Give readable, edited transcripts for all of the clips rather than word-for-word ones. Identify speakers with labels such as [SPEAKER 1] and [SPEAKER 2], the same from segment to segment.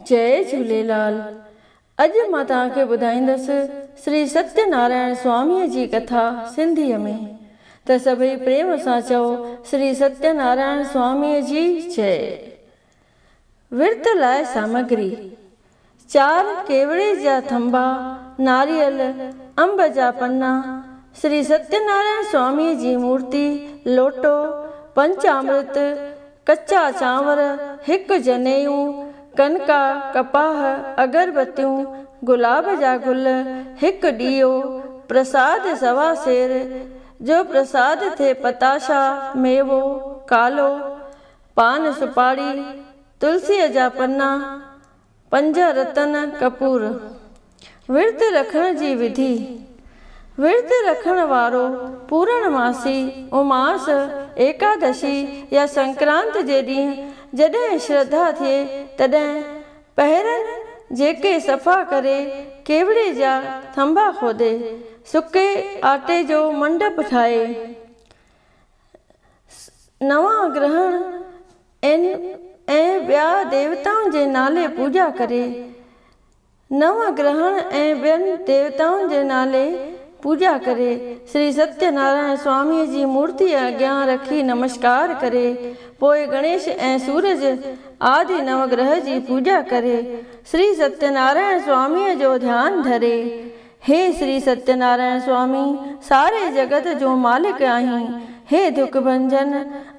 [SPEAKER 1] जय झूलेलाल। अॼु मां तव्हांखे ॿुधाईंदसि श्री सत्यनारायण स्वामीअ जी कथा सिंधीअ में। त सभई प्रेम सां चओ श्री सत्यनारायण स्वामीअ जी जय। विर्त लाइ सामग्री: 4 केवड़े जा थंबा, नारियल, अंब जा पन्ना, श्री सत्यनारायण स्वामीअ जी मूर्ति, लोटो, पंचामृत, कच्चा चांवर, 1 जनेऊ, कनका, कपाह, अगरबत्तियूं, गुलाब जा गुल, 1 ॾीओ, प्रसाद 1.25 सेर, जो प्रसाद थे पताशा, मेवो, कालो, पान सुपारी, तुलसीअ जा पन्ना, 5 रतन, कपूर। विर्त रखण जी विधि: विर्त रखण वारो पूर्णमासी, उमास, एकादशी या संक्रांत जे ॾींहुं जॾहिं श्रद्धा थिए तॾहिं पहिरनि जेके सफ़ा करे केवड़े जा थंबा खोदे सुके आटे जो मंडप ठाहे, नवां ग्रहण ऐं ॿिया देवताउनि जे नाले पूॼा करे, नव ग्रहण ऐं ॿियनि देवताउनि जे नाले पूॼा करे, श्री सत्यनारायण स्वामीअ जी मूर्ति अॻियां रखी नमस्कार करे, पोइ गणेश ऐं सूरज आदि नवग्रह जी पूॼा करे, श्री सत्यनारायण स्वामीअ जो ध्यानु धरे। हे श्री सत्यनारायण स्वामी, सारे जगत जो मालिक आहीं। हे दुख भंजन,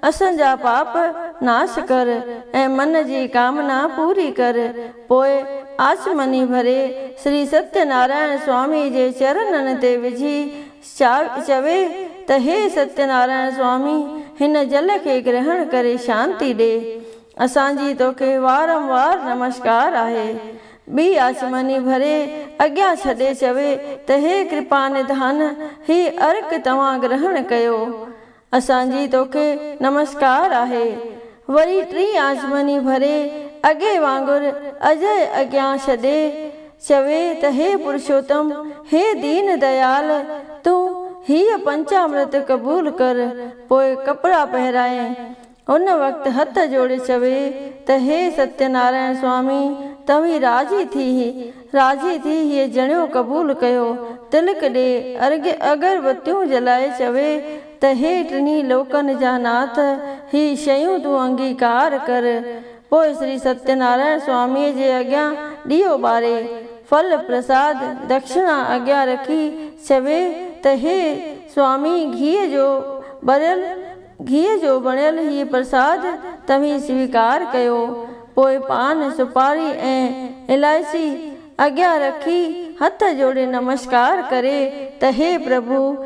[SPEAKER 1] असांजा पाप नाश कर ऐं मन जी कामना पूरी कर। पोइ आचमनी भरे श्री सत्यनारायण स्वामी जे चरणनि ते विझी चवे त हे सत्यनारायण स्वामी, हिन जल खे ग्रहण करे शांति ॾे। असांजी तोखे वारंवार नमस्कार आहे। ॿी आचमनी भरे अॻियां छॾे चवे त हे कृपा निधान, ही अर्क तव्हां ग्रहण कयो। असांजी तोखे नमस्कार आहे। वरी 3 आचमनी भरे अॻे वांगुरु अजय अॻियां छॾे चवे त हे पुरुषोत्तम, हे दीन दयाल, तूं हीअ पंचामृत क़बूल कर। पोइ कपिड़ा पहिराए उन वक़्तु हथ जोड़े चवे त हे सत्यनारायण स्वामी, तव्हीं राज़ी थी हीअ जणियो क़बूल कयो। तिलक ॾे अगरबत्तियूं जलाए चवे त हे टिनी लोकनि जा नाथ, ही शयूं तूं अंगीकार कर। पोइ श्री सत्यनारायण स्वामीअ जे अॻियां ॾीओ ॿारे फल प्रसाद दक्षिणा अॻियां रखी चवे त हे स्वामी, घीअ जो बणियल हीअ प्रसाद तव्हीं स्वीकार कयो। पोइ पान सुपारी ऐं इलायची अॻियां रखी हथ जोड़े नमस्कार करे त हे प्रभु,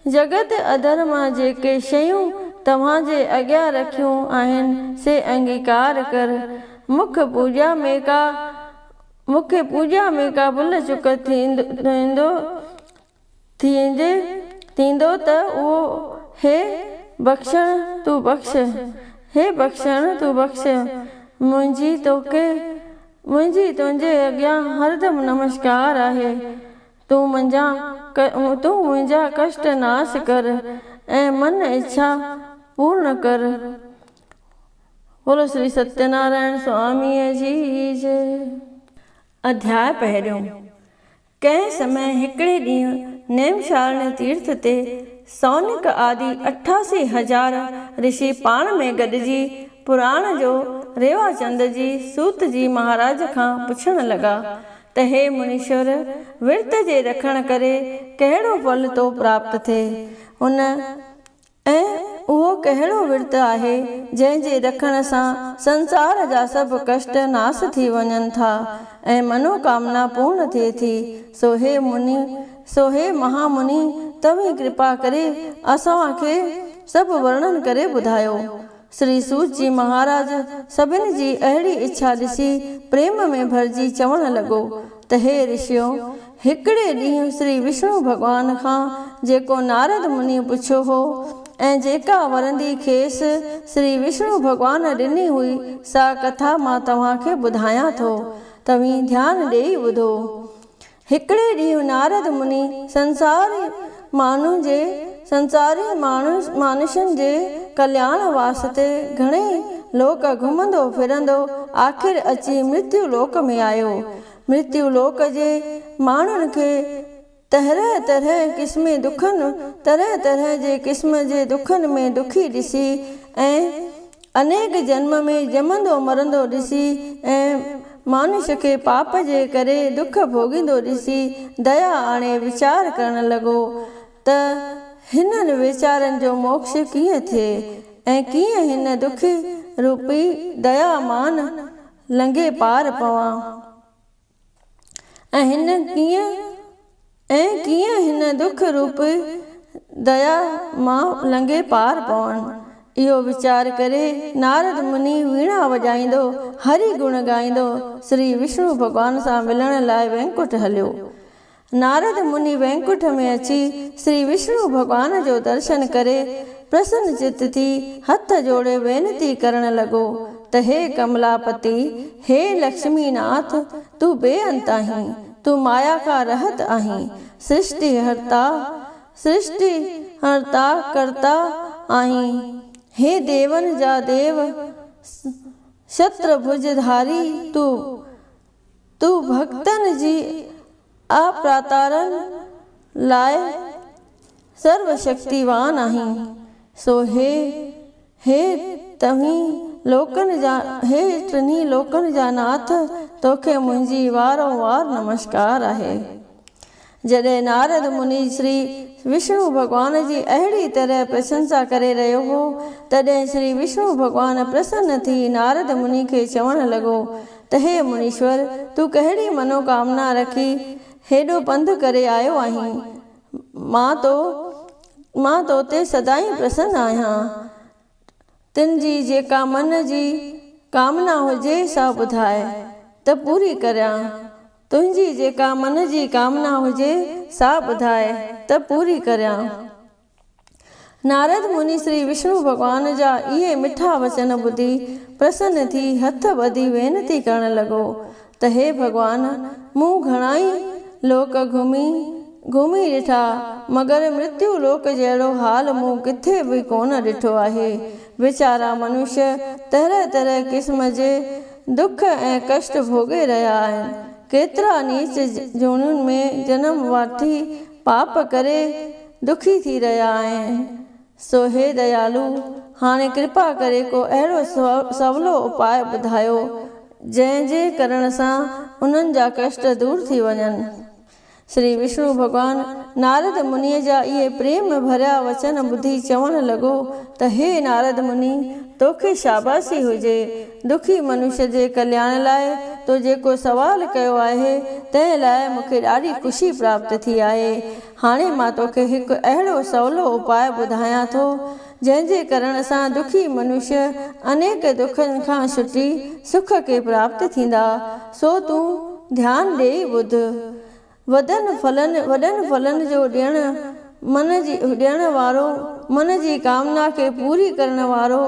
[SPEAKER 1] जगत अधर मां जेके शयूं तव्हांजे अॻियां रखियूं आहिनि से अंगीकार कर। मूंखे पूॼा में का भुल चुक थींदो त उहो हे बख़्शण तूं बख़्श। मुंहिंजी तुंहिंजे अॻियां हरदम नमस्कार आहे। तूं मुंहिंजा कष्ट नाश कर ऐं मन इच्छा पूर्ण कर। बोलो श्री सत्यनारायण स्वामीअ जी जय। अध्याय 1। कंहिं समय हिकिड़े ॾींहुं नेमशारण्य तीर्थ ते सौनिक आदि 88,000 ऋषि पाण में गॾिजी पुराण जो रेवाचंद जी सूत जी महाराज खां पुछण लॻा त हे मुनीश्वर, विर्त जे रखण करे कहिड़ो फल तो प्राप्त थिए? उहो कहिड़ो विर्त आहे जंहिंजे रखण सां संसार जा सभु कष्ट नाश थी वञनि था ऐं मनोकामना पूर्ण थिए थी? सो हे महामुनि, तव्हीं कृपा करे असांखे सभु वर्णन करे ॿुधायो। श्री सूत जी महाराज सभिनी जी अहिड़ी इच्छा ॾिसी प्रेम में भरिजी चवण लॻो त हे ऋषियो, हिकिड़े ॾींहुं श्री विष्णु भॻवान खां जेको नारद मुनि पुछियो हो ऐं जेका वरंदी खेसि श्री विष्णु भॻवान ॾिनी हुई, सा कथा मां तव्हांखे ॿुधायां थो। तव्हीं ध्यानु ॾेई ॿुधो। हिकिड़े ॾींहुं नारद मुनि संसारी मानुषनि जे कल्याण वास्ते घणेई लोक घुमंदो फिरंदो आख़िर अची मृत्यु लोक में आयो। मृत्यु लोक जे माण्हुनि खे तरह तरह क़िस्म जे दुखनि में दुखी ॾिसी ऐं अनेक जन्म में जमंदो मरंदो ॾिसी ऐं मानुष खे पाप जे करे दुख भोगींदो ॾिसी दया आणे वीचार करण लॻो त हिननि वीचारनि जो मोक्ष कीअं थिए ऐं कीअं हिन दुखी रूपी दयामान लंघे पार पवां ऐं कीअं हिन दुख रूपी दया मां लंघे पार पवनि। इहो वीचार करे नारद मुनि वीणा वॼाईंदो हरि गुण ॻाईंदो श्री विष्णु भॻवान सां मिलण लाइ वैकुंठ हलियो। नारद मुनि वैकुंठ में अची श्री विष्णु भॻवान जो दर्शन करे प्रसन्न चित थी हथ जोड़े वेनती करण लॻो त हे कमलापति, हे लक्ष्मीनाथ, तू बेअंत आहीं, तू माया का रहत आहीं, सृष्टि हरता करता आहीं। हे देवन जा देव, शत्रभुजधारी, तू भक्तन जी अप्रातारण लाइ सर्वशक्तिवान आहीं। सो हे टिनी लोकनि जा नाथ, तोखे मुंहिंजी वारंवार नमस्कार आहे। जॾहिं नारद मुनि श्री विष्णु भॻवान जी अहिड़ी तरह प्रशंसा करे रहियो हो तॾहिं श्री विष्णु भॻवान प्रसन्न थी नारद मुनि खे चवण लॻो त हे मुनीश्वर, तूं कहिड़ी मनोकामना रखी हेॾो पंधु करे आयो आहीं। मां तो ते सदाईं प्रसन्न आहियां। तिन जी जेका मन जी कामना हुजे सा ॿुधाए त पूरी करियां। तुंहिंजी जेका मन जी कामना हुजे सा ॿुधाए त पूरी करियां। नारद मुनि श्री विष्णु भॻवान जा इहे मिठा वचन ॿुधी प्रसन्न थी हथ ॿधी वेनती करण लॻो त हे भॻवान, मूं घणाई लोक घुमी ॾिठा, मगर मृत्यु लोक जहिड़ो हाल मूं किथे बि कोन ॾिठो आहे। वीचारा मनुष्य तरह तरह क़िस्म जे दुख ऐं कष्ट भोगे रहिया आहिनि। केतिरा नीच जोनियुनि में जनम वठी पाप करे दुखी थी रहिया आहिनि। सो हे दयालु, हाणे कृपा करे को अहिड़ो सवलो उपाय ॿुधायो जंहिंजे करण सां उन्हनि जा कष्ट दूर थी वञनि। श्री विष्णु भॻवान नारद मुनीअ जा इहे प्रेम भरिया वचन ॿुधी चवण लॻो त हे नारद मुनि, तोखे शाबाशी हुजे। दुखी मनुष्य जे कल्याण लाइ तो जेको सवाल कयो आहे तंहिं लाइ मूंखे ॾाढी ख़ुशी प्राप्त थी आहे। हाणे मां तोखे हिकु अहिड़ो सवलो उपाय ॿुधायां थो जंहिंजे करण सां दुखी मनुष्य अनेक दुखनि खां छुटी सुख खे प्राप्त थींदा। सो तूं ध्यानु ॾेई ॿुध। वॾनि फलनि जो ॾियण वारो, मन जी कामना खे पूरी करण वारो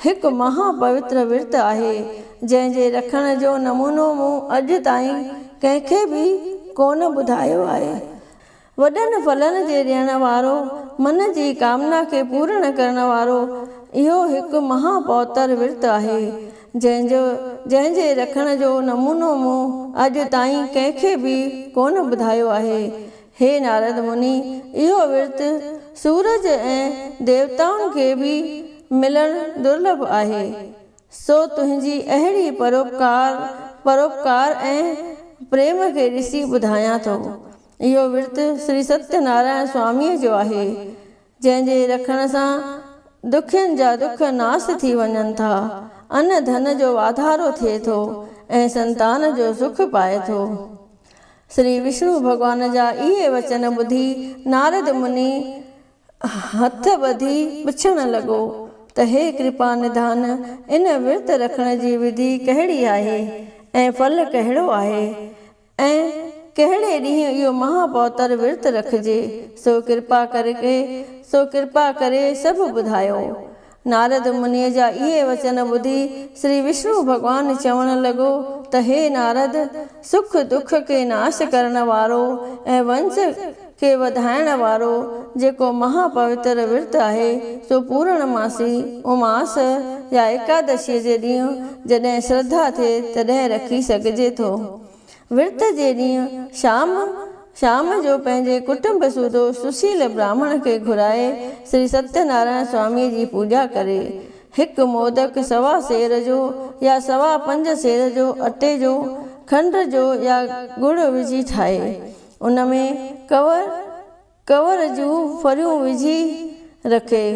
[SPEAKER 1] हिकु महापवित्र विर्त आहे जंहिंजे रखण जो नमूनो मूं अॼु ताईं कंहिंखे बि कोन ॿुधायो आहे। वॾनि फलनि जे ॾियण वारो, मन जी कामना खे पूर्ण करण वारो इहो हिकु महापवित्र विर्त आहे जंहिंजे रखण जो नमूनो मूं अॼु ताईं कंहिंखे बि कोन ॿुधायो आहे। हे नारद मुनि, इहो विर्त सूरज ऐं देवताउनि खे बि मिलणु दुर्लभ आहे। सो तुंहिंजी अहिड़ी परोपकार ऐं प्रेम खे ॾिसी ॿुधायां थो। इहो विर्त श्री सत्यनारायण स्वामीअ जो आहे जंहिंजे रखण सां दुखियनि जा दुख नाश थी वञनि था, अन्न धन जो वाधारो थिए थो ऐं संतान जो सुख पाए थो। श्री विष्णु भॻवान जा इहे वचन ॿुधी नारद मुनि हथ ॿधी पुछण लॻो त हे कृपा निधान, इन विर्त रखण जी विधि कहिड़ी आहे ऐं फल कहिड़ो आहे ऐं कहिड़े ॾींहुं इहो महापवित्र विर्त रखिजे। सो कृपा करे सभु ॿुधायो। नारद मुनीअ जा इहे वचन ॿुधी श्री विष्णु भॻवान चवण लॻो त हे नारद, सुख दुख खे नाश करण वारो ऐं खे वधाइण वारो जेको महापवित्र विर्त आहे सो पूर्णमासी उमास या एकादशीअ जे ॾींहुं जॾहिं श्रद्धा थिए तॾहिं रखी सघिजे थो। विर्त जे ॾींहुं शाम जो पंहिंजे कुटुंब सूधो सुशील ब्राह्मण खे घुराए श्री सत्यनारायण स्वामी जी पूॼा करे हिकु मोदक सवा सेर जो या सवा 5 सेर जो अटे जो खंड जो या गुड़ विझी ठाहे उन में कवर जूं फरियूं विझी रखे।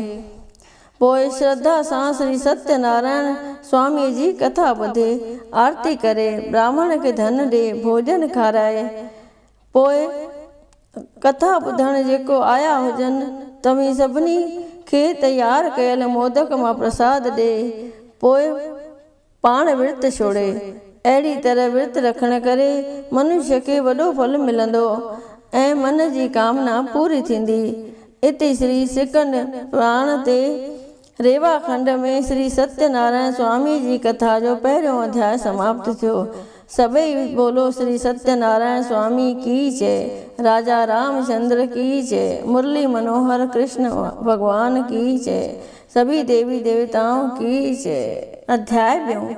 [SPEAKER 1] पोइ श्रद्धा सां श्री सत्यनारायण स्वामी जी कथा ॿुधे आरती करे ब्राह्मण खे धन ॾे भोजन खाराए। पोइ कथा ॿुधण जेको आया हुजनि तव्हीं सभिनी खे तयारु कयल मोदक मां प्रसाद ॾे पोइ पाण विर्त छोड़े। अहिड़ी तरह विर्त रखण करे मनुष्य खे वॾो फल मिलंदो ऐं मन जी कामना पूरी थींदी। इते श्री सिकंद पुराण ते रेवा खंड में श्री सत्यनारायण स्वामी जी कथा जो पहिरियों अध्याय समाप्त थियो। सभई बोलो श्री सत्यनारायण स्वामी की जय, राजा रामचंद्र की जय, मुरली मनोहर कृष्ण भगवान की जय, सभी देवी देवताओं की जय। अध्याय 2।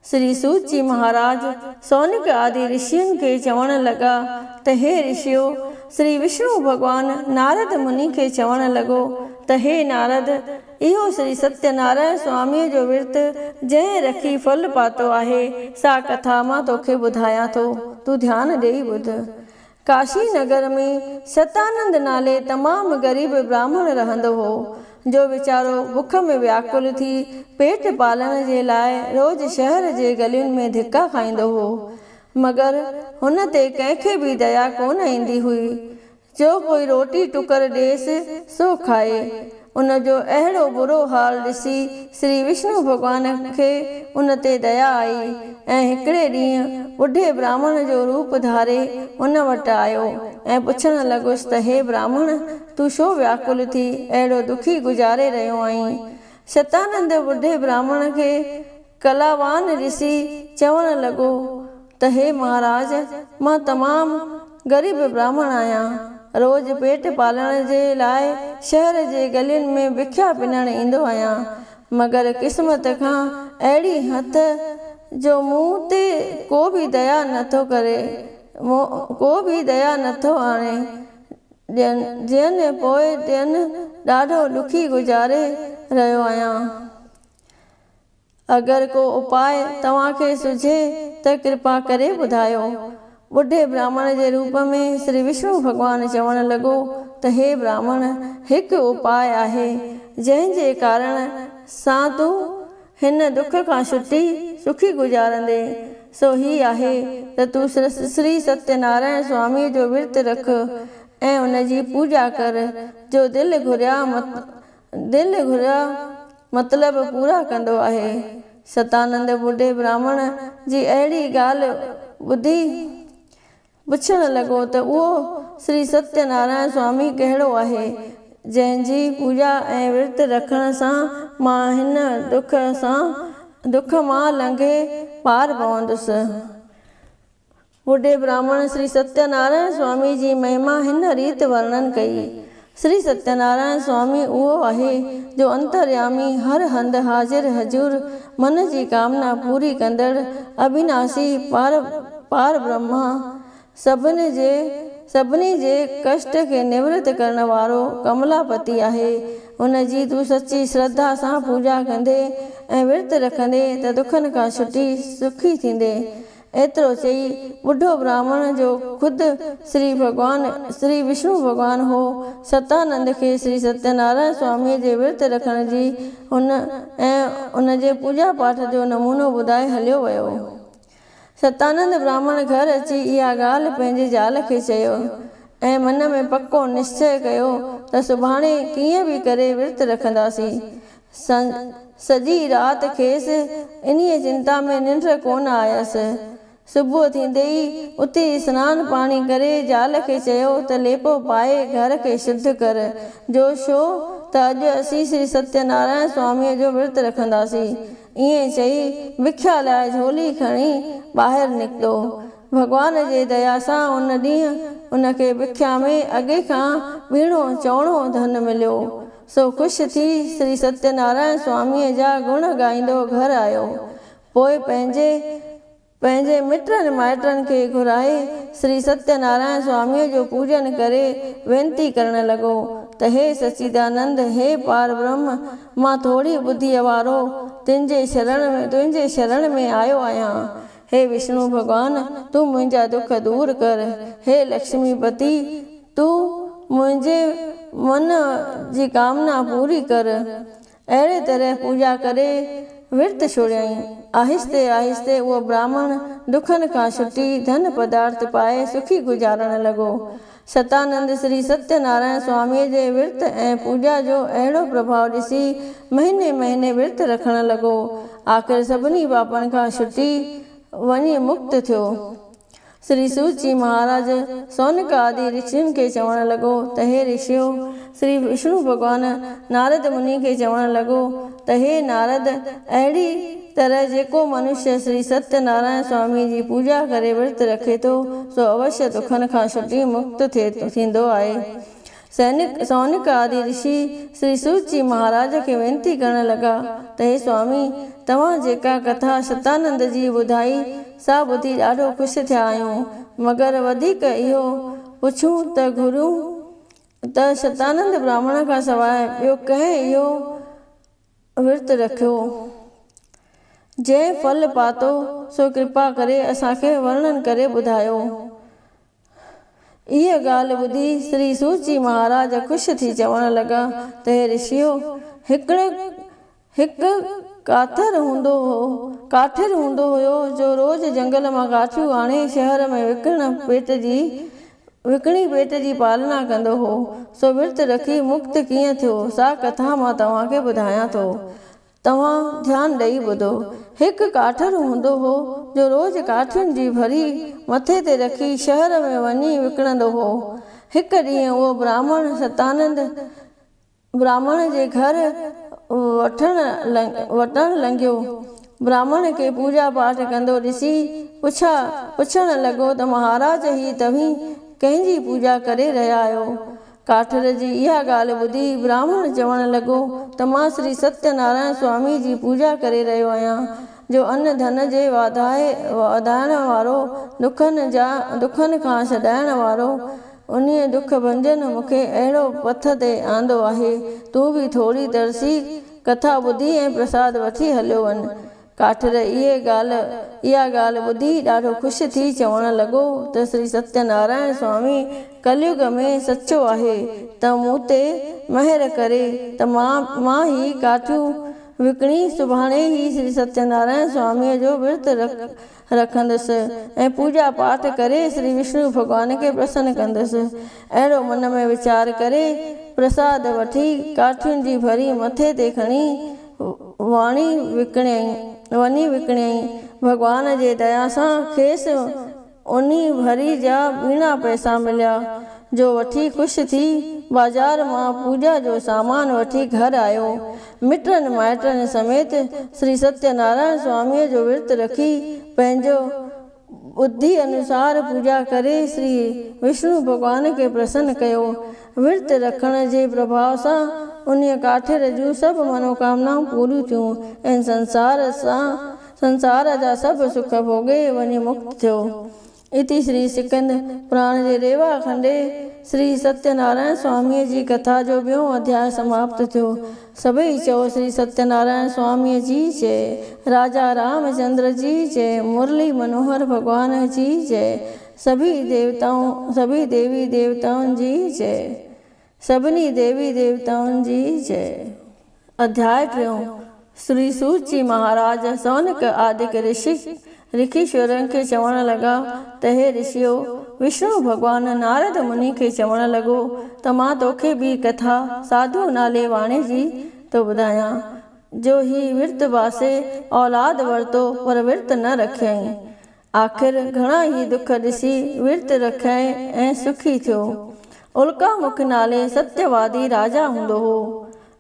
[SPEAKER 1] श्री सूत जी महाराज सौनिक आदि ऋषियुनि खे चवण लॻा त हे ऋषियो, श्री विष्णु भगवान नारद मुनि खे चवण लॻो त हे नारद, इहो श्री सत्यनारायण स्वामीअ जो विर्त जंहिं रखी फल पातो आहे सा कथा मां तोखे ॿुधायां थो, तूं ध्यानु ॾेई ॿुध। काशी नगर में शतानंद नाले तमामु ग़रीब ब्राह्मण रहंदो हो जो वीचारो बुख में व्याकुल थी पेट पालण जे लाइ रोज़ शहर जे गलियुनि में धिका खाईंदो हो, मगर हुन ते कंहिंखे बि दया कोन ईंदी हुई। जो कोई रोटी टुकर ॾेसि सो खाए। उन जो अहिड़ो बुरो हाल ॾिसी श्री विष्णु भॻवान खे उन ते दया आई ऐं हिकिड़े ॾींहुं ॿुढे ब्राह्मण जो रूप धारे उन वटि आयो ऐं पुछण लॻुसि त हे ब्राह्मण, तूं छो व्याकुल थी अहिड़ो दुखी गुज़ारे रहियो आहीं? शतानंद ॿुढे ब्राह्मण खे कलावान ॾिसी चवण लॻो त हे महाराज, मां तमामु ग़रीब ब्राह्मण आहियां। रोज़ पेट पालण जे लाइ शहर जे गलियुनि में भिख्या पिनण ईंदो आहियां, मगर क़िस्मत खां अहिड़ी हथ जो मूं ते को बि दया नथो आणे। ॾियनि पोइ ॾियनि ॾाढो दुखी गुज़ारे रहियो आहियां। अगरि को उपाय तव्हांखे सुझे त कृपा करे ॿुधायो। ॿुढे ब्राह्मण जे रूप में श्री विष्णु भॻवानु चवण लॻो त हे ब्राह्मण, हिकु उपाय आहे जंहिंजे कारण सां तूं हिन दुख खां छुटी सुखी गुज़ारंदे। सो ही आहे त तूं श्री सत्यनारायण स्वामी जो विर्त रख ऐं उन जी पूॼा कर जो दिलि घुरिया मतिलब पूरा कंदो आहे। शतानंद ॿुढे ब्राह्मण जी अहिड़ी ॻाल्हि ॿुधी पुछण लॻो त उहो श्री सत्यनारायण स्वामी कहिड़ो आहे जंहिंजी पूॼा ऐं विर्त रखण सां मां हिन दुख मां लंघे पार पवंदुसि। ॿुढे ब्राह्मण श्री सत्यनारायण स्वामी जी महिमा हिन रीति वर्णन कई। श्री सत्यनारायण स्वामी उहो आहे जो अंतर्यामी, हर हंधि हाज़िर हजूर, मन जी कामना पूरी कंदड़, अविनाशी पार ब्रह्मा, सभिनी जे कष्ट खे निवृत्त करण वारो कमलापति आहे। उन जी तूं सची श्रद्धा सां पूॼा कंदे ऐं विर्त रखंदे त दुखनि खां छुटी सुखी थींदे। एतिरो चई ॿुढो ब्राह्मण जो ख़ुदि श्री विष्णु भॻवानु हो शतानंद खे श्री सत्यनारायण स्वामीअ जे विर्त रखण जी उन जे पूॼा पाठ जो नमूनो ॿुधाए हलियो वियो। शतानंद ब्राह्मण घर अची इहा ॻाल्हि पंहिंजे ज़ाल खे चयो ऐं मन में पको निश्चय कयो त सुभाणे कीअं बि करे विर्त रखंदासीं। सॼी राति खेसि इन्हीअ चिंता में निंड कोन आयसि। सुबुह थींदे ई उते सनानु पाणी करे ज़ाल खे चयो त लेपो पाए घर खे शुद्ध कर, जो छो त अॼु असीं श्री सत्यनारायण स्वामीअ जो विर्त रखंदासीं। ईअं चई भिख्या लाइ झोली खणी ॿाहिरि निकितो। भॻवान जे दया सां उन ॾींहुं उनखे बिख्या में अॻे खां ॿीणो चवणो धन मिलियो। सो ख़ुशि थी श्री सत्यनारायण स्वामीअ जा गुण ॻाईंदो घर आयो। पोइ पंहिंजे मिटनि माइटनि खे घुराए श्री सत्यनारायण स्वामीअ जो पूजन करे वेनती करण लॻो त हे सच्चिदानंद, हे पार ब्रह्म, मां थोरी ॿुधीअ वारो तुंहिंजे शरण में आयो आहियां। हे विष्णु भॻवान, तूं मुंहिंजा दुख दूर कर। हे लक्ष्मीपति, तूं मुंहिंजे मन जी कामना पूरी कर। अहिड़े तरह पूजा करे विर्त छोड़ियईं। आहिस्ते आहिस्ते उहो ब्राह्मण दुखनि खां छुटी धन पदार्थ पाए सुखी गुज़ारण लॻो। शतानंद श्री सत्यनारायण स्वामीअ जे विर्त ऐं पूजा जो अहिड़ो प्रभाव ॾिसी महीने महीने विर्त रखण लॻो। आख़िर सभिनी पापनि खां छुटी वञी मुक्त थियो। श्री सूत जी महाराज सौनक आदि ऋषियुनि खे चवण लॻो त हे ऋषियो, श्री विष्णु भॻवान नारद मुनि खे चवण लॻो त हे नारद, अहिड़ी तरह जेको मनुष्य श्री सत्यनारायण स्वामी जी पूजा करे विर्त रखे थो सो अवश्य दुखनि खां छुटी मुक्त थींदो आहे। सौनक आदि ऋषि श्री सूत जी महाराज खे वेनती करण लॻा त हे स्वामी, तव्हां जेका कथा शतानंद जी ॿुधाई सा ॿुधी ॾाढो ख़ुशि थिया आहियूं, मगर वधीक इहो पुछूं त गुरु त शतानंद ब्राह्मण खां सवाइ ॿियो कंहिं इहो विर्त रखियो जंहिं फल पातो सो कृपा करे असांखे वर्णन करे ॿुधायो। इहा ॻाल्हि ॿुधी श्री सूत जी महाराज ख़ुशि थी चवण लॻा त हे ऋषियो, हिकु काठिर हूंदो हुयो जो रोज़ जंगल मां काठियूं आणे शहर में विकिणी पेट जी पालना कंदो हो। सो विर्त रखी मुक्त कीअं थियो, सा कथा मां तव्हांखे ॿुधायां थो। तव्हां ध्यानु ॾेई ॿुधो। हिकु काठिर हूंदो हो जो रोज़ काठियुनि जी भरी मथे ते रखी शहर में वञी विकिणंदो हो। हिकु ॾींहुं उहो ब्राह्मण शतानंद ब्राह्मण जे घर वटण लंघियो। ब्राह्मण खे पूजा पाठ कंदो ॾिसी पुछण लॻो त महाराज, ही तव्हीं कंहिंजी पूजा करे रहिया आहियो? काठिर जी इहा ॻाल्हि ॿुधी ब्राह्मण चवण लॻो त मां श्री सत्यनारायण स्वामी जी पूजा करे रहियो आहियां, जो अन्न धन जे वधाइण वारो, दुखनि खां छॾाइण वारो। उन्हीअ दुख भंजन मूंखे अहिड़ो पथ ते आंदो आहे। तूं बि थोरी तरसी कथा ॿुधी ऐं प्रसाद वठी हलियो वञ। काठिर इहा ॻाल्हि ॿुधी ॾाढो ख़ुशि थी चवण लॻो त श्री सत्यनारायण स्वामी कलयुग में सचो आहे त मूं ते महिर करे त मां ही काठियूं विकिणी सुभाणे ई श्री सत्यनारायण स्वामीअ जो विर्त रखंदुसि ऐं पूजा पाठ करे श्री विष्णु भॻवान खे प्रसन्न कंदुसि। अहिड़ो मन में वीचार करे प्रसाद वठी काठियुनि जी भरी मथे ते खणी वञी विकिणई। भॻवान जे दया सां खेसि उन भरी जा ॿीणा पैसा मिलिया, जो वठी ख़ुशि थी बाज़ार मां पूजा जो सामान वठी घर आयो। मिटनि माइटनि समेत श्री सत्यनारायण स्वामीअ जो विर्त रखी पंहिंजो बुद्धि अनुसार पूजा करे श्री विष्णु भॻवान खे प्रसन्न कयो। विर्त रखण जे प्रभाव सां उन काठिर जूं सभु मनोकामनाऊं पूरियूं थियूं ऐं संसार जा सभु सुख भोगे वञी मुक्त थियो। इति श्री सिकंद पुराण जे रेवा खंडे श्री सत्यनारायण स्वामीअ जी कथा जो ॿियों अध्याय समाप्त थियो। सभई चओ श्री सत्यनारायण स्वामीअ जी जय। राजा रामचंद्र जी जय। मुरली मनोहर भगवान जी जय। सभी देवी देवताओं जी जय। सभिनी देवी देवताओं जी जय। अध्याय 3। श्री सूत जी महाराज सौनक आदिक ऋषीश्वरनि खे चवण लॻा त हे ऋषियो, विष्णु भॻवान नारद मुनि खे चवण लॻो त मां तोखे ॿी कथा साधू नाले वाणे जी थो ॿुधायां, जो ही विर्त बासे औलाद वरितो पर विर्त न रखियईं। आख़िर घणा ई दुख ॾिसी विर्त रखियईं ऐं सुखी थियो। उल्कामुख नाले सत्यवादी राजा हूंदो हो,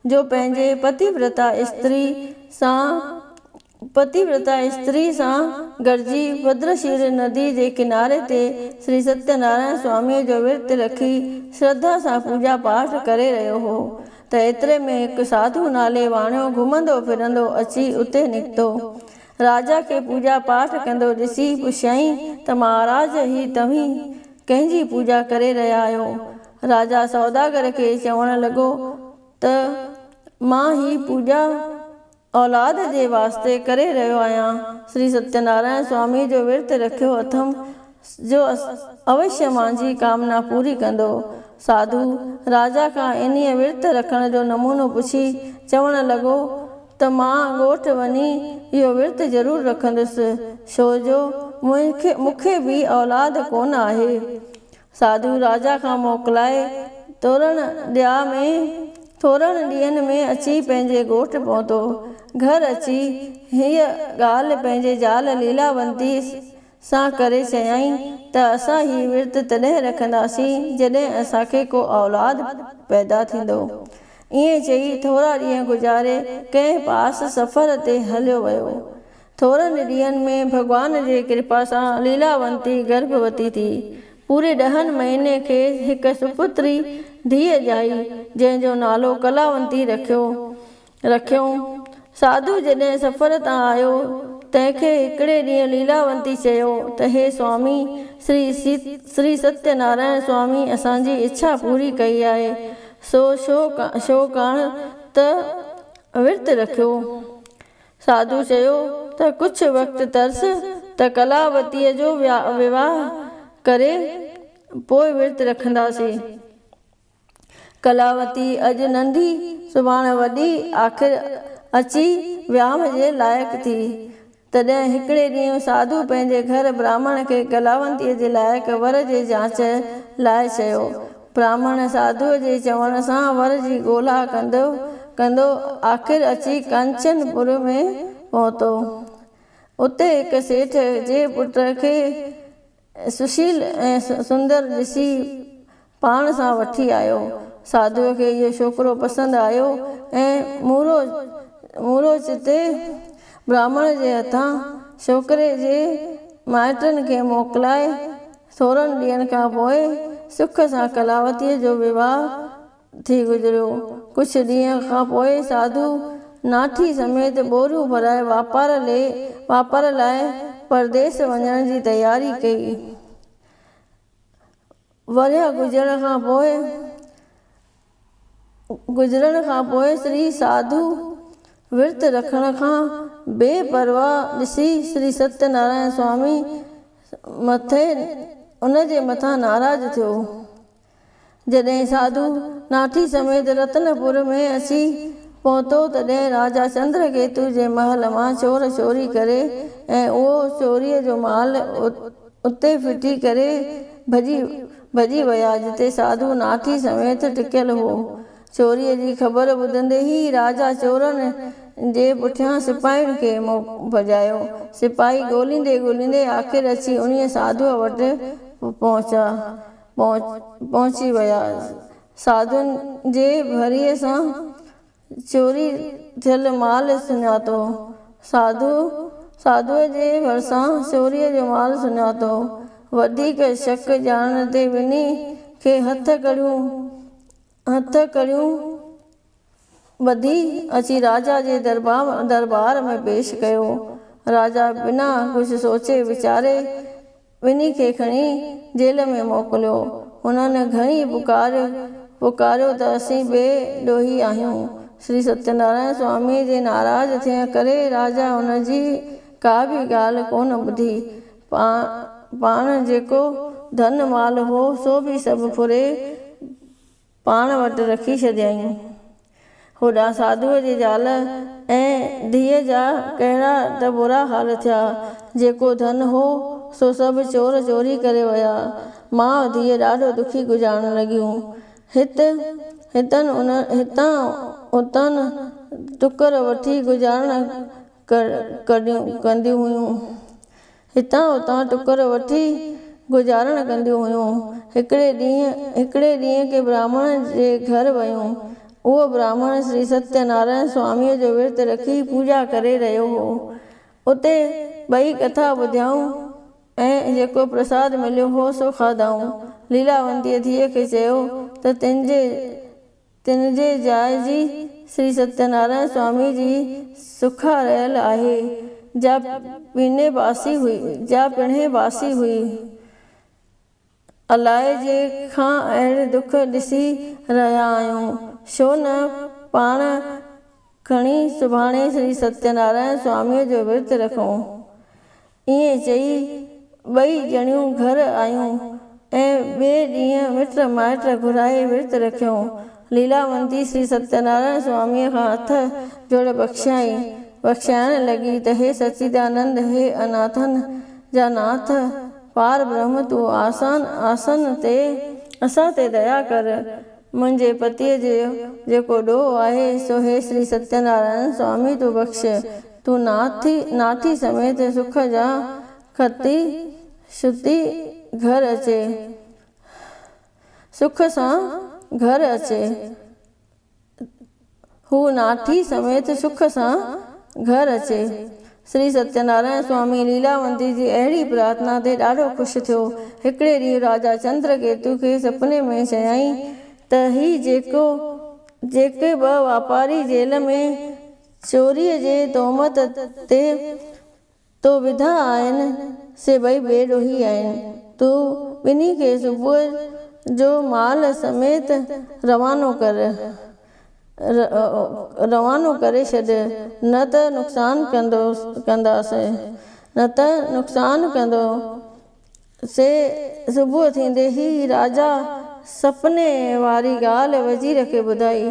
[SPEAKER 1] जो पंहिंजे पतिव्रता स्त्री सां पतिव्रता स्त्री सां गॾिजी भद्रशीर नदी जे किनारे ते श्री सत्यनारायण स्वामीअ जो विर्तु रखी श्रद्धा सां पूजा पाठ करे रहियो हो त एतिरे में हिकु साधु नाले वाणियो घुमंदो फिरंदो अची उते निकितो। राजा खे पूजा पाठ कंदो ॾिसी पुछियईं त महाराज ही तव्हीं कंहिंजी पूजा करे रहिया आहियो? राजा सौदागर खे चवणु लॻो त मां ही पूजा औलाद जे वास्ते करे रहियो आहियां। श्री सत्यनारायण स्वामी जो विर्तु रखियो अथमि जो अवश्य मुंहिंजी कामना पूरी कंदो। साधु राजा खां इन्हीअ विर्तु रखण जो नमूनो पुछी चवणु लॻो त मां ॻोठु वञी इहो विर्तु ज़रूरु रखंदुसि, छो जो मूंखे बि औलाद कोन आहे। साधु राजा खां मोकिलाए थोरनि ॾींहंनि में अची पंहिंजे ॻोठु पहुतो। घर अची हीअ ॻाल्हि पंहिंजे ज़ाल लीलावंती सां करे चयाईं त असां ही विर्तु तॾहिं रखंदासीं जॾहिं असांखे को औलाद पैदा थींदो। ईअं चई थोरा ॾींहं गुज़ारे कंहिं पास सफ़र ते हलियो वियो। थोरनि ॾींहंनि में भॻवान जे कृपा सां लीलावंती गर्भवती थी। पूरे 10 महीने खे हिकु सुपुत्री धीअ ॼाई जंहिंजो नालो कलावंती रखियऊं। साधु जॾहिं सफ़र तां आयो तंहिंखे हिकिड़े ॾींहुं लीलावंती चयो त हे स्वामी श्री सत्यनारायण स्वामी असांजी इच्छा पूरी कई आहे, सो छो काण त विर्तु रखियो। साधु चयो त कुझु वक़्तु तरस त कलावतीअ जो विवाह करे पोइ विर्तु रखंदासीं। कलावती अॼु नंढी सुभाणे वॾी आख़िर अची विहांउ जे लाइक़ु थी। तॾहिं हिकिड़े ॾींहुं साधु पंहिंजे घर ब्राह्मण खे कलावंतीअ जे लाइक़ु वर जे जांच लाइ चयो। ब्राह्मण साधुअ जे चवण सां वर जी ॻोल्हा कंदो आख़िर अची कंचनपुर में पहुतो। उते हिकु सेठ जे पुट खे सुशील ऐं सुंदर ॾिसी पाण सां वठी आयो। साधुअ खे इहो छोकिरो पसंदि आयो ऐं मूरो चिते ब्राह्मण जे हथां छोकिरे जे माइटनि खे मोकिलाए थोरनि ॾींहंनि खां पोइ सुख सां कलावतीअ जो विवाह थी गुज़रियो। कुझु ॾींहं खां पोइ साधु नाठी समेत बोरियूं भराए वापार लाइ परदेस वञण जी तयारी कई। वरिया गुज़रण खां पोइ श्री साधु विर्तु रखण खां बेपरवाह ॾिसी श्री सत्यनारायण स्वामी उनजे मथां नाराज़ थियो। जॾहिं साधु नाठी समेत रतनपुर में अची पहुतो तॾहिं राजा चंद्रकेतु जे महल मां चोर चोरी करे ऐं उहो चोरीअ जो माल उते फिटी करे भॼी विया जिते साधु नाठी समेत टिकियल हो। चोरीअ जी ख़बर ॿुधंदे ई राजा चोरनि जे पुठियां सिपाहियुनि खे भॼायो। सिपाही ॻोल्हींदे आख़िर अची उन्हीअ साधुअ वटि पहुची विया। साधुनि जे भरीअ सां चोरी थियल माल सुञातो। साधुअ जे भरिसां चोरीअ जो माल सुञातो। वधीक शक ॼाणण ते ॿिन्ही खे हथ कड़ियूं ॿधी अची राजा जे दरबार में पेश कयो। राजा बिना कुझु सोचे वीचारे ॿिन्ही खे खणी जेल में मोकिलियो। हुननि घणी पुकारियो त असीं ॿे आहियूं। श्री सत्यनारायण स्वामी जे नाराज़ थियण करे राजा हुनजी का बि ॻाल्हि कोन ॿुधी। पाण जेको धन माल हो सो बि सभु फुरे पाण वटि रखी छॾियईं। होॾां साधुअ जे ज़ाल ऐं धीअ जा कहिड़ा त बुरा हाल थिया। जेको धन हो सो सभु चोर चोरी करे विया। माउ धीअ ॾाढो दुखी गुज़ारणु लॻियूं। हितां उतां टुकर वठी गुज़ारण कंदियूं हुयूं। हिकिड़े ॾींहं के ब्राह्मण जे घर वयूं। उहो ब्राह्मण श्री सत्यनारायण स्वामीअ जो विर्तु रखी पूजा करे रहियो हो। उते ॿई कथा ॿुधियाऊं ऐं जेको प्रसाद मिलियो हो सो खाधाऊं। लीलावंतीअ धीअ खे चयो त तिनजे जाइ जी श्री सत्यनारायण स्वामी जी सुखा रहियल आहे, जा पिणे बासी हुई। अलाए जे खां अहिड़े दुख ॾिसी रहिया आहियूं, छो न पाण खणी सुभाणे श्री सत्यनारायण स्वामीअ जो विर्त रखूं। ईअं चई ॿई ॼणियूं घर आयूं ऐं ॿिए ॾींहुं मिट माइट घुराए विर्त रखियऊं। लीलावंती श्री सत्यनारायण स्वामीअ खां हथ जोड़े बख़्शाइण लॻी त हे सच्चिदानंद, हे अनाथन जा नाथ, पार ब्रह्म, तूं आसन ते असां ते दया कर। मुंहिंजे पतीअ जो जेको ॾोह आहे सो हे श्री सत्यनारायण स्वामी तूं बख़्श। तूं नाठी समेत सुख जा खती शुती घर अचे, सुख सां घर अचे। हू नाठी समेत सुख सां घर अचे। श्री सत्यनारायण स्वामी लीलावंती जी अहिड़ी प्रार्थना ते ॾाढो ख़ुशि थियो। हिकिड़े ॾींहुं राजा चंद्रकेतु खे सुपिने में चयाईं त ही जेके ॿ वापारी जेल में चोरीअ जे तोहमत ते तो विधा आहिनि से ॿई बेॾोही आहिनि। तूं ॿिन्ही खे सुबुह जो माल समेत रवानो करे छॾ, न त नुक़सान कंदो से। सुबुह थींदे ई राजा सपने वारी ॻाल्हि वज़ीर खे ॿुधाई,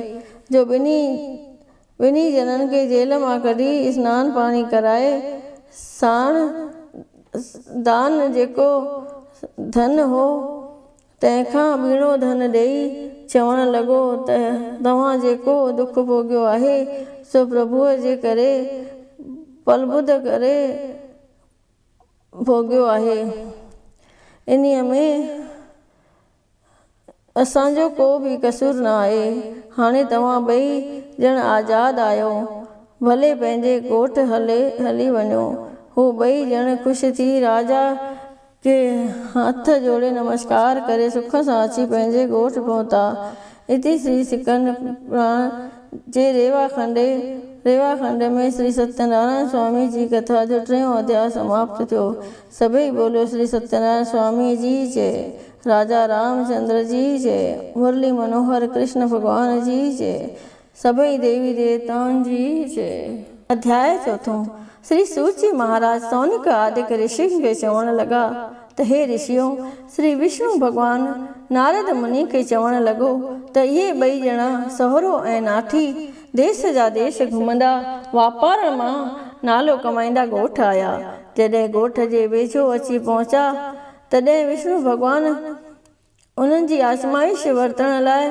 [SPEAKER 1] जो ॿिन्ही ॼणनि खे जेल मां कढी सनानु पाणी कराए साण दान जेको धन हो तंहिंखां ॿीणो धन ॾेई चवणु लॻो त तव्हां जेको दुख भोॻियो आहे सो प्रभुअ जे करे पलबुध करे भोॻियो आहे। इन्हीअ में असांजो को बि कसूर न आहे। हाणे तव्हां ॿई ॼण आज़ादु आहियो, भले पंहिंजे ॻोठ हली वञो। हू ॿई ॼण ख़ुशि थी राजा के हथ जोड़े नमस्कार करे सुख सां अची पंहिंजे ॻोठ पहुता। इति श्री सिकंद पुराण जे रेवाखंड में श्री सत्यनारायण स्वामी जी कथा जो 3 अध्याय समाप्त थियो। सभई बोलो श्री सत्यनारायण स्वामी जी जय, राजा रामचंद्र जी जय, मुरली मनोहर कृष्ण भगवान जी जय, सभई देवी देवताउनि जी जय। अध्याय 4। श्री सूची महाराज सौनिक आदि ऋषि खे चवण लॻा त हे ऋषियों, श्री विष्णु भगवान नारद मुनि खे चवण लॻो त इहे ॿई ॼणा सहुरो ऐं नाठी देश जा देश घुमंदा वापार मां नालो कमाईंदा ॻोठ आया। जॾहिं ॻोठ जे वेझो अची पहुचा तॾहिं विष्णु भगवान उन्हनि जी आज़माइश वरतण लाइ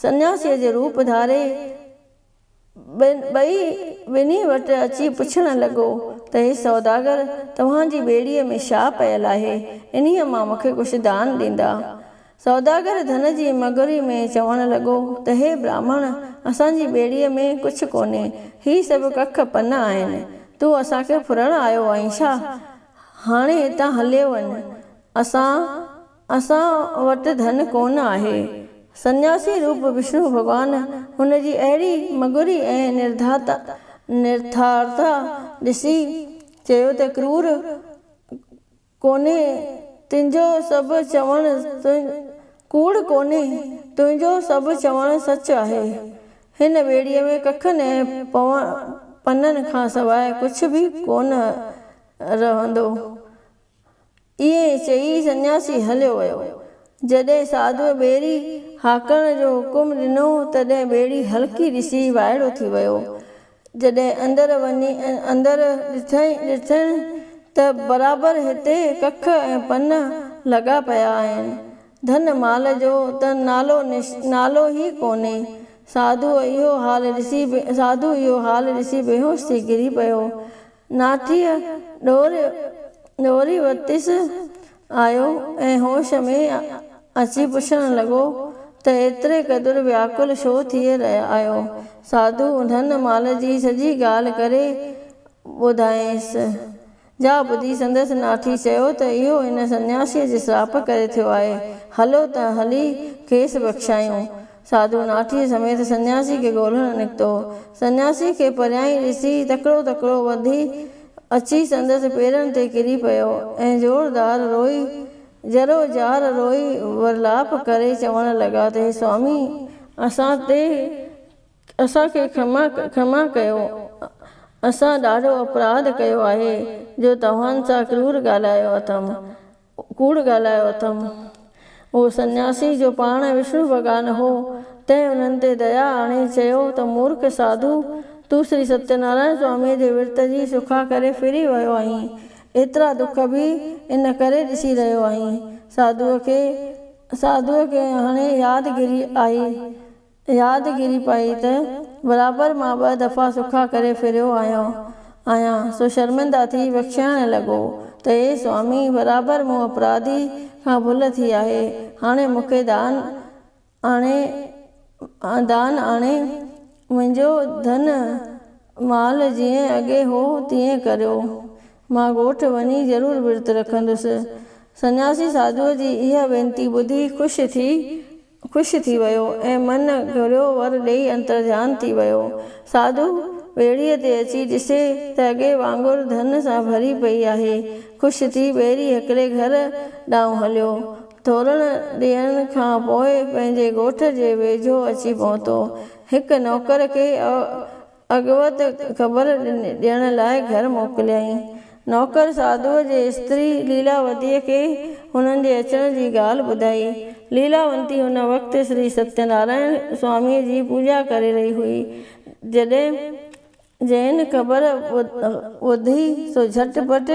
[SPEAKER 1] सन्यासीअ जो रूप धारे ॿिन्ही वटि अची पुछणु लॻो त हे सौदागर, तव्हांजी ॿेड़ीअ में छा पयल आहे, इन्हीअ मां मूंखे कुझु दान ॾींदा। सौदागर धन जी मगरी में चवणु लॻो त हे ब्राह्मण, असांजी ॿेड़ीअ में कुझु कोन्हे, ही सभु कख पन आहिनि। तूं असांखे फुरणु आयो आहीं छा? हाणे हितां हलियो वञ, असां वटि धन कोन आहे। सन्यासी रूप विष्णु भगवान हुनजी अहिड़ी मगुरी ऐं निर्धारता ॾिसी चयो त क्रूर कोन्हे तुंहिंजो सभु चवणु कूड़ कोन्हे, तुंहिंजो सभु चवणु सच आहे। हिन ॿेड़ीअ में कखनि ऐं पननि खां सवाइ कुझु बि कोन रहंदो। इएं चई सन्यासी हलियो वियो। जॾहिं साधुअ ॿेड़ी हाकण जो हुकुम ॾिनो तॾहिं ॿेड़ी हल्की ॾिसी वाइड़ो थी वियो। जॾहिं अंदरि ॾिठईं त बराबरि हिते कख ऐं पन लॻा पिया आहिनि। धन माल जो त नालो ई कोन्हे। साधु इहो हाल ॾिसी बेहोश थी किरी पियो। नाठीअ ॾोरी वतिस आयो ऐं होश में अची पुछणु लॻो त एतिरे क़दुरु व्याकुल छो थी आयो। साधु धन माल जी सॼी ॻाल्हि करे ॿुधायसि। जा ॿुधी संदसि नाठी चयो त इहो हिन सन्यासीअ जे श्राप करे थियो आहे, हलो त हली खेसि बख़्शायूं। साधू नाठीअ समेत सन्यासी खे ॻोल्हणु निकितो। सन्यासी खे परियां ई ॾिसी तकिड़ो तकिड़ो वधी अची संदसि पेरनि ते किरी पियो ऐं ज़ोरदार रोई जरो जार रोई वरलाप करे चवणु लॻा त हे स्वामी, असांखे क्षमा कयो। असां ॾाढो अपराध कयो आहे जो तव्हां सां कूड़ ॻाल्हायो अथमि। उहो सन्यासी जो पाण विष्णु भॻवान हो, तंहिं उन्हनि ते दया आणे चयो त मूर्ख साधू, तूं श्री सत्यनारायण स्वामीअ जे विर्त जी सुखा करे फिरी वियो आहीं। एतिरा दुख बि इन करे ॾिसी रहियो आहीं। साधुअ खे हाणे यादगिरी पई त बराबरि मां 2 दफ़ा सुखा करे फिरियो आहियां। सो शर्मिंदा थी बख़्शाइण लॻो त हे स्वामी, बराबरि मूं अपराधी खां भुल थी आहे। हाणे मूंखे दान आणे मुंहिंजो धन माल जीअं अॻे हो तीअं करियो। मां ॻोठु वञी ज़रूरु विर्त रखंदुसि। सन्यासी साधुअ जी इहा वेनती ॿुधी ख़ुशि थी वियो ऐं मन घुरियो वर ॾेई अंतर्ध्यान थी वियो। साधू ॿेड़ीअ ते अची ॾिसे त अॻे वांगुरु धन सां भरी पई आहे। ख़ुशि थी ॿेड़ी हिकिड़े घर ॾांहुं हलियो। थोरनि ॾींहंनि खां पोइ पंहिंजे ॻोठ जे वेझो अची पहुतो। हिकु नौकर खे अॻवत ख़बर ॾियण लाइ घर मोकिलियईं। नौकर साधुअ जे स्त्री लीलावतीअ खे हुननि जे अचण जी ॻाल्हि ॿुधाई। लीलावती हुन वक़्तु श्री सत्यनारायण स्वामीअ जी पूॼा करे रही हुई। जंहिं ख़बर ॿुधी सो झटिपट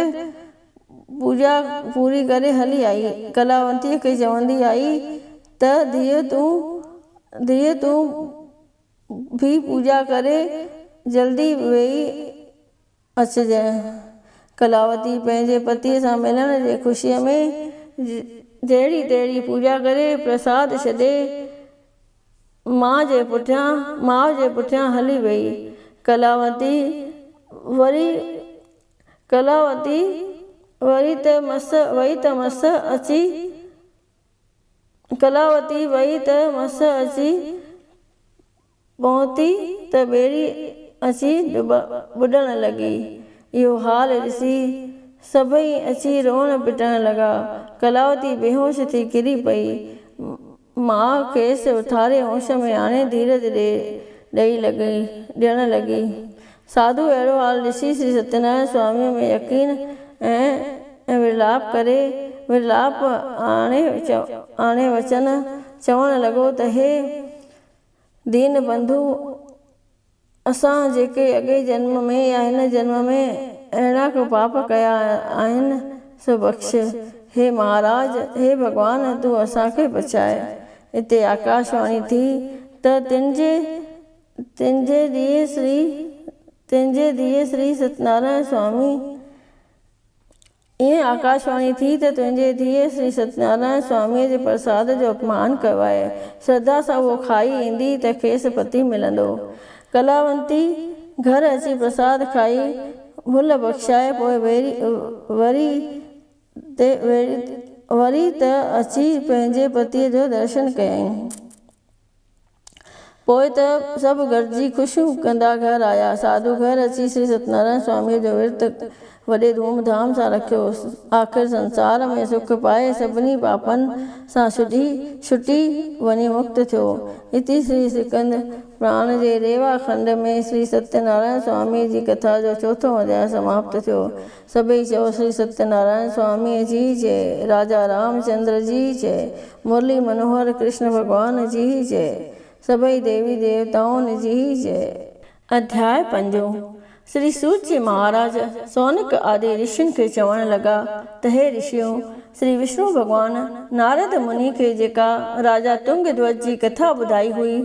[SPEAKER 1] पूॼा पूरी करे हली आई। कलावतीअ खे चवंदी आई त धीअ तूं भी पूॼा करे जल्दी वेई अचिजांइ। कलावती पंहिंजे पतीअ सां मिलण जे ख़ुशीअ में जहिड़ी तहिड़ी पूॼा करे प्रसाद छॾे माउ जे पुठियां हली वई। कलावती वई त मस अची पहुती त ॿेड़ी अची ॿुॾण लॻी। इहो हाल ॾिसी सभई अची रोअण पिटण लॻा। कलावती बेहोश थी किरी पई। माउ खेसि उथारे होश में आणे धीरज ॾियण लॻी। साधू अहिड़ो हाल ॾिसी श्री सत्यनारायण स्वामीअ में यकीन ऐं विरलाप आणे वचन चवण लॻो त हे दीन बंधु, असां जेके अॻे जन्म में या हिन जन्म में अहिड़ा को पाप कया आहिनि सो बख़्श। हे महाराज, हे भॻवान, तूं असांखे बचाए। हिते आकाशवाणी थी त तुंहिंजे धीअ श्री सत्यनारायण स्वामी सत्यनारायण स्वामीअ जे प्रसाद जो अपमान कयो आहे। श्रद्धा सां उहो खाई ईंदी त खेसि पति मिलंदो। कलावती घर अची प्रसाद खाई भुल बख़्शाए पोइ वरी त अची पंहिंजे पतीअ जो दर्शन कयईं। पोइ त सभु गॾिजी ख़ुशियूं कंदा घर आया। साधू घर अची श्री सत्यनारायण स्वामीअ जो विर्त वॾे धूमधाम सां रखियो। आख़िर संसार में सुख पाए सभिनी पापनि सां छुटी वञी मुक्त थियो। इति श्री सिकंद पुराण जे रेवा खंड में श्री सत्यनारायण स्वामीअ जी कथा जो 4थों अध्याय समाप्त थियो। सभई चओ श्री सत्यनारायण स्वामीअ जी जय। राजा रामचंद्र जी जय। मुरली मनोहर कृष्ण भगवान जी जय। सभई देवी देवताओं जी जय। अध्याय 5। श्री सूत जी महाराज सौनक आदि ऋषियुनि खे चवण लॻा त हे ऋषियों, श्री विष्णु भॻवान नारद मुनि खे जेका राजा तुंगध्वज जी कथा ॿुधाई हुई,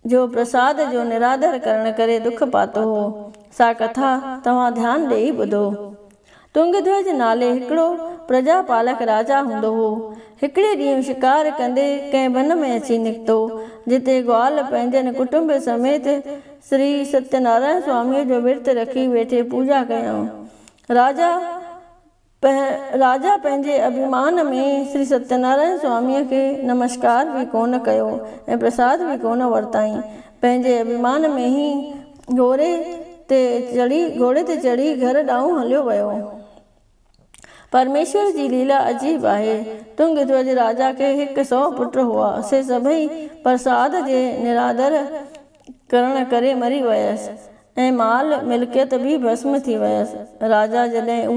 [SPEAKER 1] जो प्रसाद जो निरादर करण करे दुख पातो हो, सा कथा तव्हां ध्यान ॾेई ॿुधो। तुंगध्वज नाले हिकिड़ो प्रजापालक राजा हूंदो हो। हिकिड़े ॾींहुं शिकार कंदे कंहिं वन में अची निकितो। जिते ग्वाल पंहिंजनि कुटुंब समेत श्री सत्यनारायण स्वामीअ जो विर्त रखी वेठे पूजा कयऊं। राजा पंहिंजे अभिमान में श्री सत्यनारायण स्वामीअ खे नमस्कार बि कोन कयो ऐं प्रसाद बि कोन वरिताईं। पंहिंजे अभिमान में ई घोड़े ते चढ़ी घर ॾांहुं हलियो वियो। परमेश्वर जी लीला अजीब आहे। तुंगध्वज राजा खे 100 पुट हुआ। से सभई प्रसाद जे निरादर करण करे मरी वयसि ऐं माल मिल्कियत बि भस्म थी वयसि। राजा जॾहिं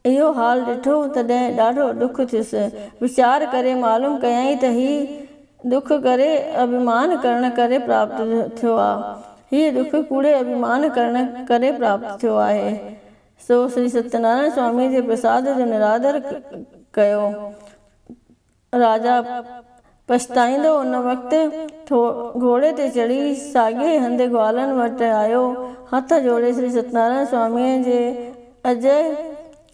[SPEAKER 1] इहो हाल ॾिठो तॾहिं ॾाढो दुख थियुसि। वीचार करे मालूम कयईं त ही दुख करे अभिमान करण करे प्राप्त थियो आहे। हीअ दुख कूड़े अभिमान करण करे प्राप्त थियो आहे। सो श्री सत्यनारायण स्वामी जे प्रसाद जो निरादर कयो। राजा पछताईंदो उन वक़्तु घोड़े ते चढ़ी साॻिए हंधि ग्वालनि वटि आयो। हथ जोड़े श्री सत्यनारायण स्वामीअ जे अजय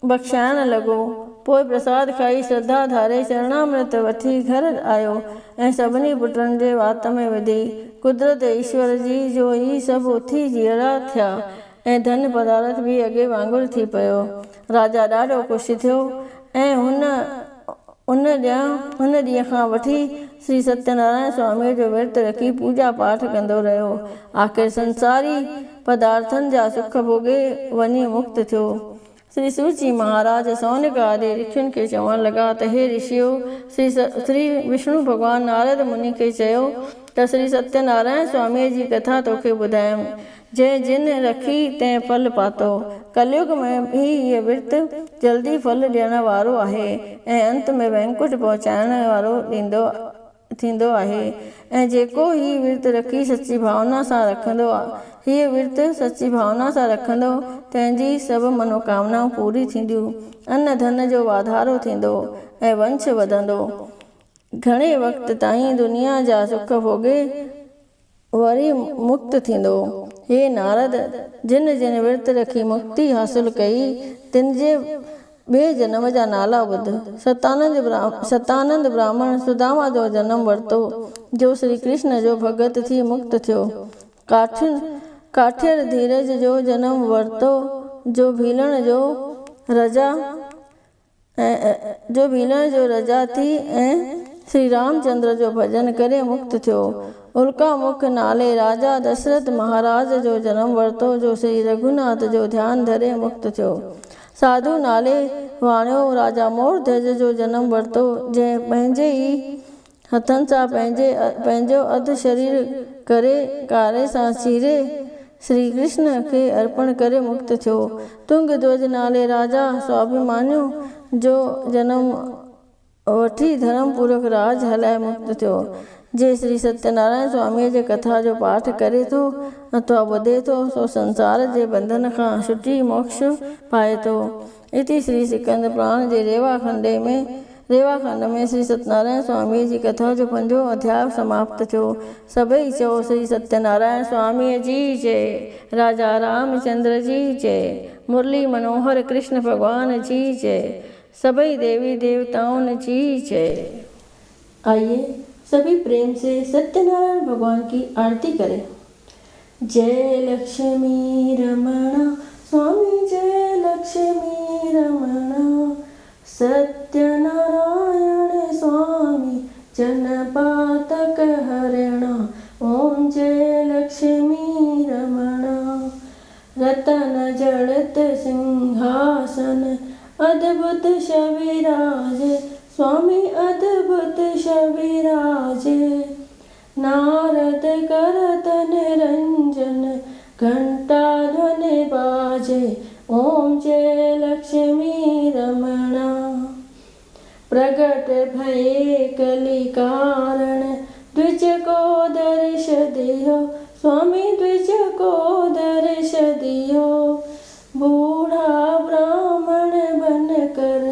[SPEAKER 1] बख़्शाइण लॻो। पोइ प्रसाद खाई श्रद्धा धारे चरणामृत वठी घर आयो ऐं सभिनी पुटनि जे वात में विधी। कुदरत ईश्वर जी जो ई सभु उथी जीअरा थिया ऐं धन पदार्थ बि अॻे वांगुरु थी पियो। राजा ॾाढो ख़ुशि थियो ऐं उन ॾींहं खां वठी श्री सत्यनारायण स्वामीअ जो विर्त रखी पूजा पाठ कंदो रहियो। आख़िर संसारी पदार्थनि जा सुख भोगे वञी मुक्त थियो। श्री सूची महाराज सौनिक आदि ऋषियुनि खे चवण लॻा त हे ऋषियो, श्री विष्णु भॻवानु नारद मुनि खे चयो त श्री सत्यनारायण स्वामीअ जी कथा तोखे ॿुधायमि। जंहिं जिन रखी तंहिं फल पातो। कलयुग में भी इहो विर्त जल्दी फल ॾियण वारो आहे ऐं अंत में वैकुंठ पहुचाइण वारो थींदो आहे। ऐं जेको ही विर्त रखी सची भावना सां रखंदो आहे, हीअ विर्त सची भावना सां रखंदो, तंहिंजी सभु मनोकामनाऊं पूरी थींदियूं। अन्न धन जो वाधारो थींदो ऐं वंश वधंदो। घणे वक़्त ताईं दुनिया जा सुख भोगे वरी मुक्त थींदो। हे नारद, जिन जिन विर्त रखी मुक्ति हासिल कई तिन जे ॿिए जनम जा नाला ॿुध। सतानंद ब्राह्मण सुदामा जो जनम वरितो, जो श्री कृष्ण जो भगत थी मुक्त थियो। काठियर धीरज जो जनम वरितो, जो भीलण जो रजा थी ऐं श्री रामचंद्र जो भजन करे मुक्त थियो। उल्कामुख नाले राजा दशरथ महाराज जो जनम वरितो, जो श्री रघुनाथ जो ध्यान धरे मुक्त थियो। साधु नाले वाणियो राजा मोरध्वज जो जनम वरितो, जंहिं पंहिंजे ई हथनि सां पंहिंजो अधु शरीर करे कारे सां चीरे श्री कृष्ण खे अर्पण करे मुक्त थियो। तुंगध्वज नाले राजा स्वाभिमान्यु जो जनम वठी धर्मपूर्वक राज हलाए मुक्त थियो। जे श्री सत्यनारायण स्वामीअ जे कथा जो पाठ करे थो अथवा ॿुधे थो, सो संसार जे बंधन खां छुटी मोक्ष पाए थो। इति श्री सिकंद पुराण जे रेवाखंड में श्री सत्यनारायण स्वामीअ जी कथा जो 5 अध्याय समाप्त थियो। सभई चओ श्री सत्यनारायण स्वामीअ जी जय। राजा रामचंद्र जी जय। मुरली मनोहर कृष्ण भगवान जी जय। सभई देवी देवताओं की जय। आइए सभी प्रेम से सत्यनारायण भगवान की आरती करें। जय लक्ष्मी रमणा स्वामी, जय लक्ष्मी रमणा। सत्यनारायण स्वामी जनपातक हरणा। ओम जय लक्ष्मी रमणा। रतन जड़त सिंहासन अद्भुत शविराजे, स्वामी अद्भुत शविराजे। नारद करत निरंजन घंटा ध्वनि बाजे। ओम जय लक्ष्मी रमणा। प्रगट भये कलि कारण द्विज को दर्श दियो, स्वामी द्विज को दर्श दियो। बूढ़ा ब्राह्मण बन कर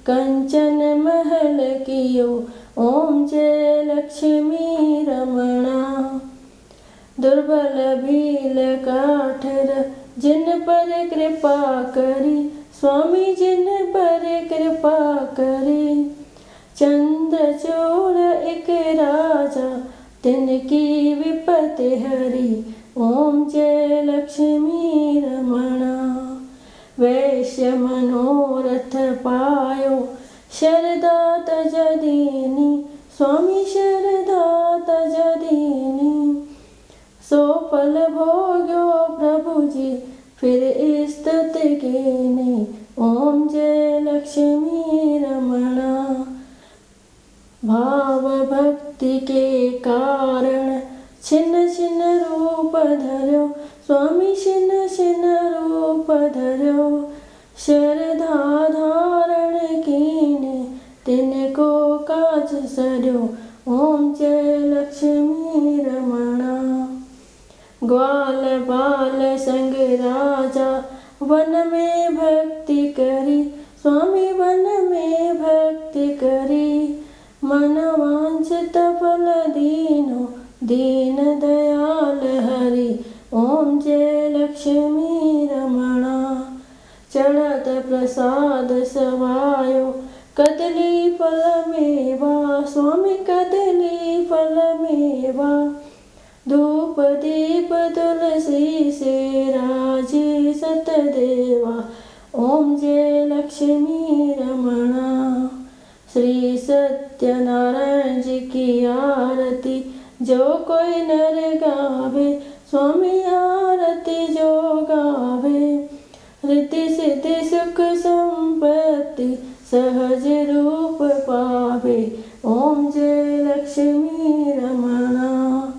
[SPEAKER 1] कंचन महल कियो। ओम जय लक्ष्मी रमणा। दुर्बल भील काठर जिन पर कृपा करी, स्वामी जिन पर कृपा करी। चंद्रचूड़ एक राजा तिनकी विपत्ति हरी। ओम जय लक्ष्मी रमणा। वैश्य मनोरथ पायो शरदा तज दीनी। स्वामी शरदा तज दीनी। सो फल भोग्यो प्रभु जी फिर स्तुति कीनी। ओम जय लक्ष्मी रमणा। भाव भक्ति के कारण छिन्न छिन्न रूप धर्यो। स्वामी छिन्न छिन्न रूप धर्यो। शरधा धारण कीने तिनको काज सर्यो। ओम जय लक्ष्मी रमणा। ग्वाल बाल संग राजा वन में भक्ति करी। स्वामी वन में भक्ति करी। मन वांछित फल दीनो दीन दयाल हरि। ओम जय लक्ष्मी रमणा। चढ़त प्रसाद सवायो कदली फल मेवा। स्वामी कदली फल मेवा। धूप दीप तुलसी से राजी सतदेवा। ओम जय लक्ष्मी रमणा। श्री सत्यनारायण जी की आरती जो कोई नर गावे। स्वामी आरती जो गावे रिद्धि सिद्धि सुख संपत्ति सहज रूप पावे। ओम जय लक्ष्मी रमणा।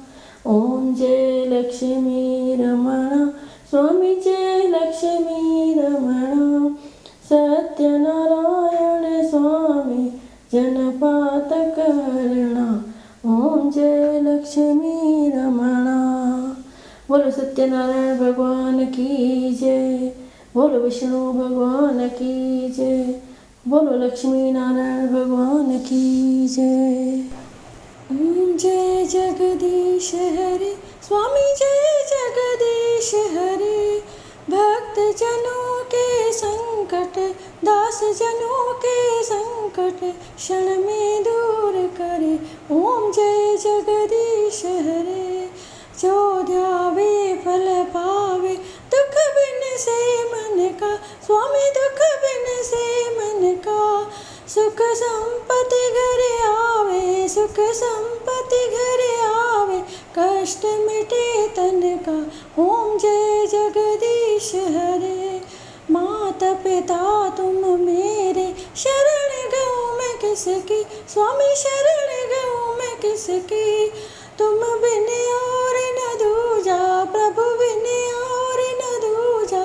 [SPEAKER 1] ओम जय लक्ष्मी रमणा। स्वामी जय लक्ष्मी रमणा। सत्यनारायण स्वामी जनपातक हरणा। ओम जय लक्ष्मी रमणा। बोलो सत्यनारायण भगवान की जय। बोलो विष्णु भगवान की जय। बोलो लक्ष्मी नारायण भगवान की जय। ओम जय जगदीश हरे। स्वामी जय जगदीश हरे। भक्त जनों के संकट दास जनों के संकट क्षण में दूर करे। ओम जय जगदीश हरे। जो ध्यावे फल पावे दुख बिन से मन का। स्वामी दुख बिन से मन का। सुख संपत्ति घर आवे। सुख संपत्ति घर आवे। कष्ट मिटे तन का। ओम जय जगदीश हरे। माता पिता तुम मेरे शरण गऊँ मैं किसकी। स्वामी शरण गऊँ मैं किसकी। तुम बिन और न दूजा प्रभु बिन और न दूजा।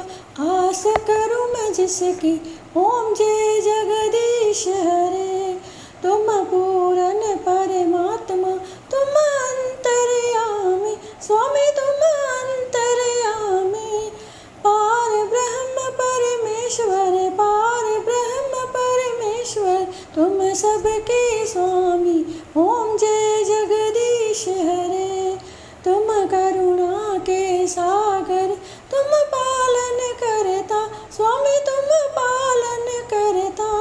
[SPEAKER 1] आस करूँ मैं जिसकी। ओम जय जगदीश हरे। तुम पूर्ण परमात्मा तुम अंतर्यामी। स्वामी तुम अंतर्यामी। पार ब्रह्म परमेश्वर पार ब्रह्म परमेश्वर तुम सबके स्वामी। ओम जय जगदीश हरे। तुम करुणा के सागर तुम पालन करता। स्वामी तुम पालन करता।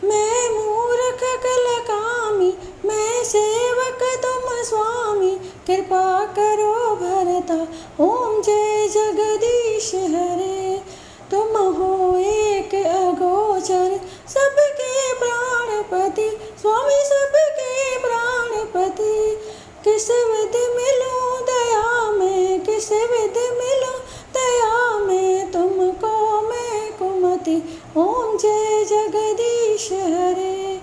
[SPEAKER 1] मैं मूर्ख कलकामी मैं सेवक तुम स्वामी। कृपा करो भरता। ओम जय जगदीश हरे। तुम हो एक अगोचर सबके प्राणपति। स्वामी सबके प्राणपति। किस विध मिलूं दया में किस विध मिलूं दया में तुमको मैं कुमति। ओम जय जगदीश हरे।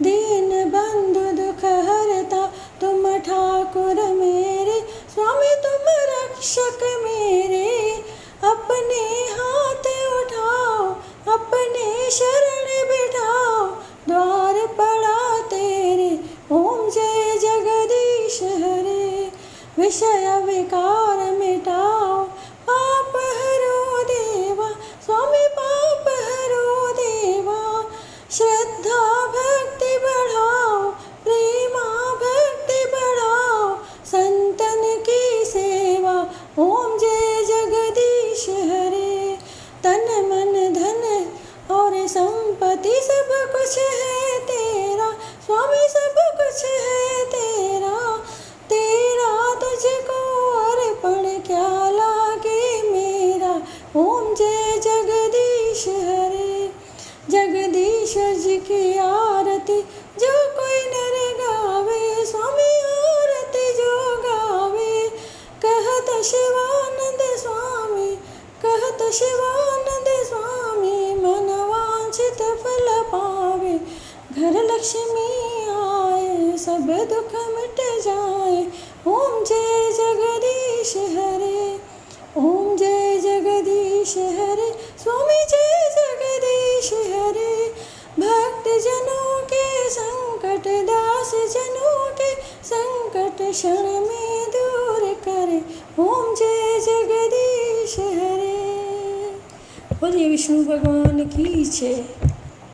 [SPEAKER 1] दीन बंधु दुख हरता तुम ठाकुर मेरे। स्वामी तुम रक्षक मेरे। अपने हाथ उठाओ अपने शरण बिठाओ। द्वार पड़ा तेरे। ओम जय जगदीश हरे। विषय विकार मिटाओ पाप हरो देवा। स्वामी पाप हरो देवा। श्रद्धा भक्ति बढ़ाओ प्रेमा भक्ति बढ़ाओ। संतन की सेवा। ओम जय जगदीश हरे। तन मन धन और संपत्ति सब कुछ है तेरा। स्वामी सब कुछ है तेरा।
[SPEAKER 2] ईश्वर जी की आरती जो कोई नर गावे, स्वामी आरती जो गावे। कहत शिवानंद स्वामी, कहत शिवानंद स्वामी, मन वांछित फल पावे। घर लक्ष्मी आए, सब दुख मिट जाए। ओम जय जगदीश हरे, ओम जय जगदीश हरे, स्वामी जय जगदीश हरे। भक्त जनों के संकट, दास जनों के संकट, क्षण में दूर करे। ओम जय जगदीश हरे। बोलिए विष्णु भगवान की जय।